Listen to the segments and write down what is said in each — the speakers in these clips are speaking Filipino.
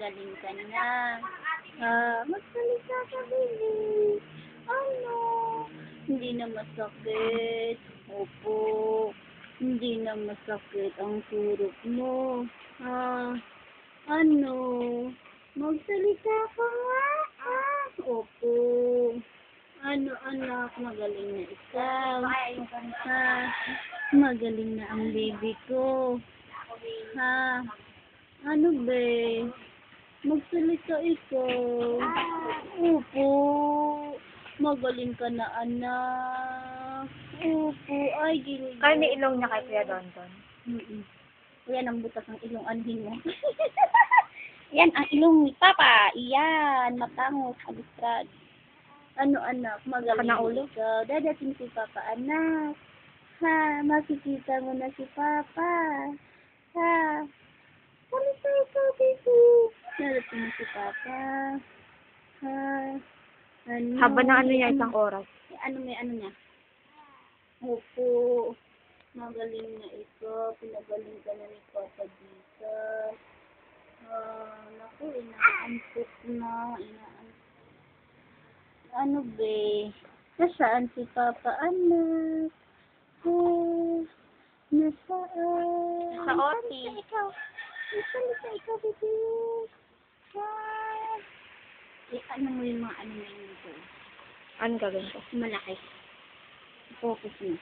magaling ka na. Magsalita ka, baby. Ano? Hindi na masakit. Opo. Hindi na masakit ang surok mo. Ano? Magsalita ka nga. Opo. Ano, anak? Magaling na ikaw. Magaling na ang baby ko. Ano be? Magsalita ikaw. Opo. Magaling ka na, anak. Opo. Ay, gilid. Kaya may ilong niya kay Kuya Donton. Yan ang butas ng ilong anhin mo. Yan ang ilong ni Papa. Yan. Matangos. Alustrad. Ano, anak? Magaling Kanang ulo? ikaw. Dadating si Papa, anak. Makikita mo na si Papa. Salita ikaw, baby. Dadating si Papa. Ano? Haba ng ano niya, isang oras. May ano niya? Opo. Magaling na ikaw. Pinagaling ka na ni Papa dito. Naku, inaantok na. Ano be? Nasaan si Papa, anak? Nasaan? Sa Oti. Salita ikaw, baby. Ano mo yung mga ano ngayon dito? Ano gagawin ko? Malaki. Focus mo.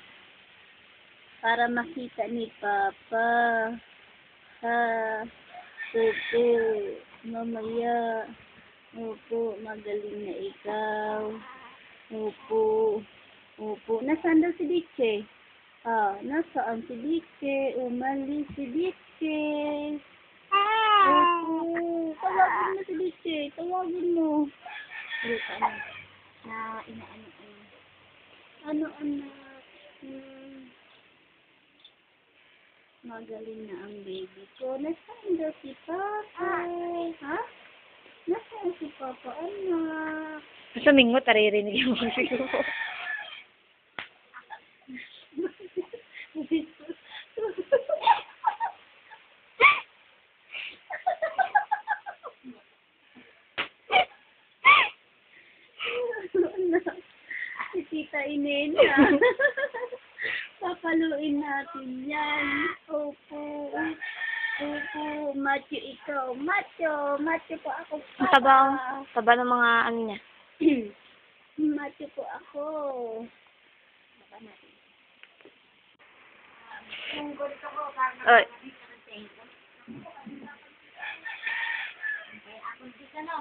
Para makita ni Papa. Opo. Mamaya. Opo. Magaling na ikaw. Opo. Nasaan daw si Diche? Nasaan si Diche? Umalis si Diche. Opo. Tawagin mo si Diche. Tawagin mo. Dito, ano, anak? Magaling na ang baby ko. Nasaan daw si Papa? Nasaan si Papa, anak? Sa mingot, taririnig yung musik ko. Si Tita Inen. Papaluin natin yan. Opo. Macho ikaw. Macho po ako. Taba ng mga ano niya. Macho po ako. Baka natin. Kung gusto ko, Oy. ako di ka no.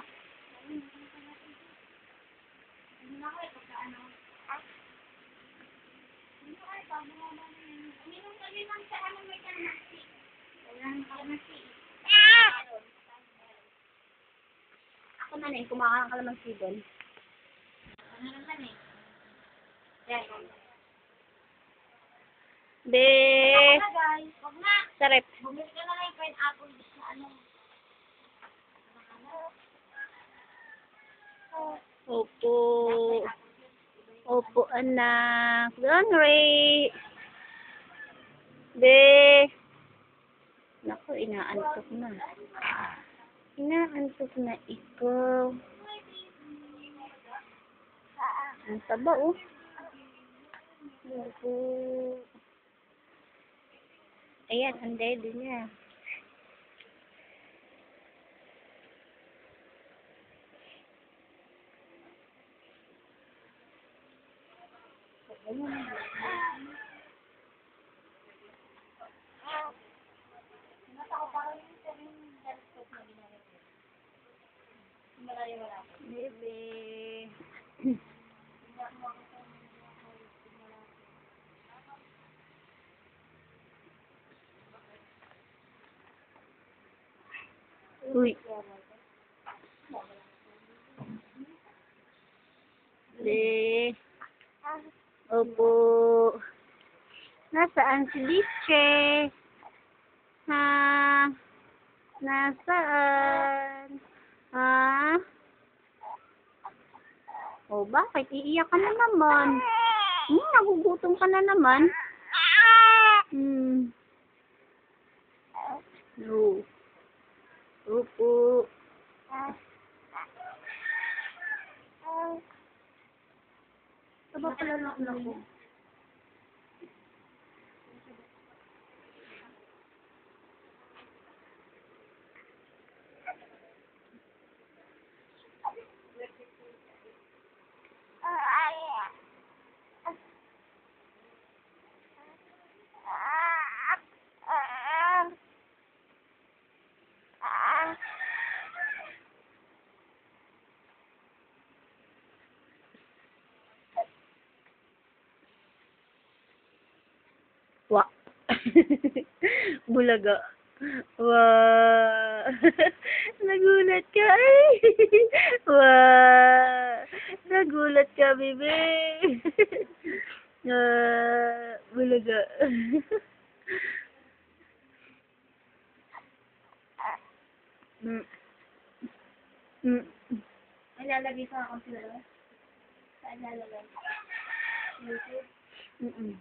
Ako na rin, kumakang ka naman sibon. Ano naman eh? Be. Guys, wag na. Sarap. Bumili ka na lang yung pineapple sa ano. Opo, anak. Don't worry. Be. Naku, inaantok na. Inaantok na ikaw. Ang taba, oh. Opo. Ayan, ang daddy niya. Bebe. Uy. Be. Opo. Nasaan si Diche? Nasaan? Bakit? Iiyak ka na naman. Nagugutom ka na naman. No. Opo. Naku. Wa. Bulaga. Wa. Nagulat ka. Ay. Wa. Nagulat ka, bebe. Bulaga. Mm. Mm. May lalagay pa akong sila. Saan lalagay? YouTube? Mm.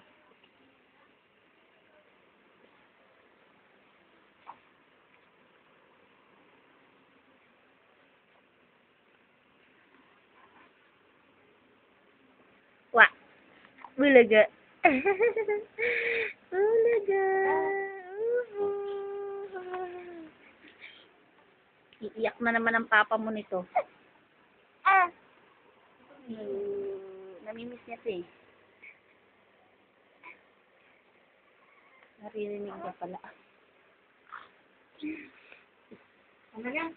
Wa. Bulaga. Bulaga. Iiyak na naman ang papa mo nito. Namimiss niya ito eh. Naririnig niya pala. Ano yan?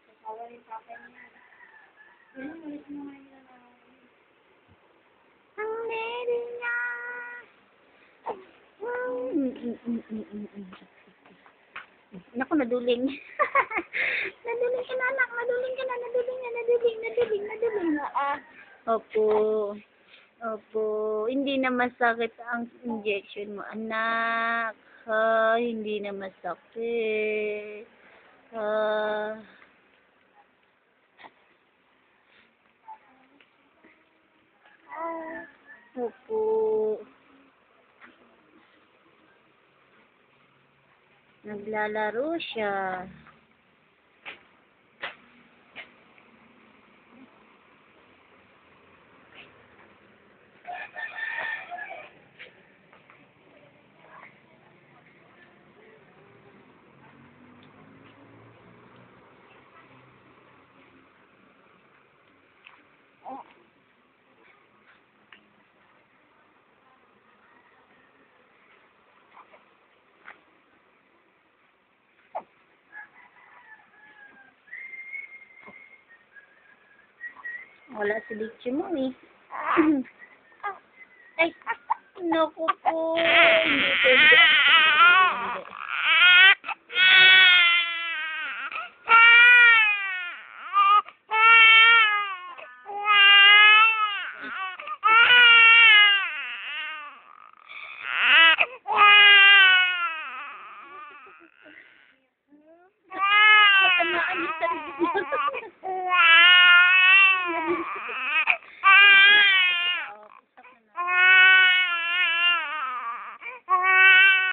Sasawa rin papa niya. Ano, ulit mo nga yun. Ang lady niya. Naku, naduling. Naduling ka na, anak. Naduling ka na. Naduling na. Opo. Opo. Hindi na masakit ang injection mo, anak. Ha, hindi na masakit. Opo. Naglalaro siya. Wala si Dichi mo eh. Ay, naku po. Hindi ko hindi. Matamaan yung sarili niya.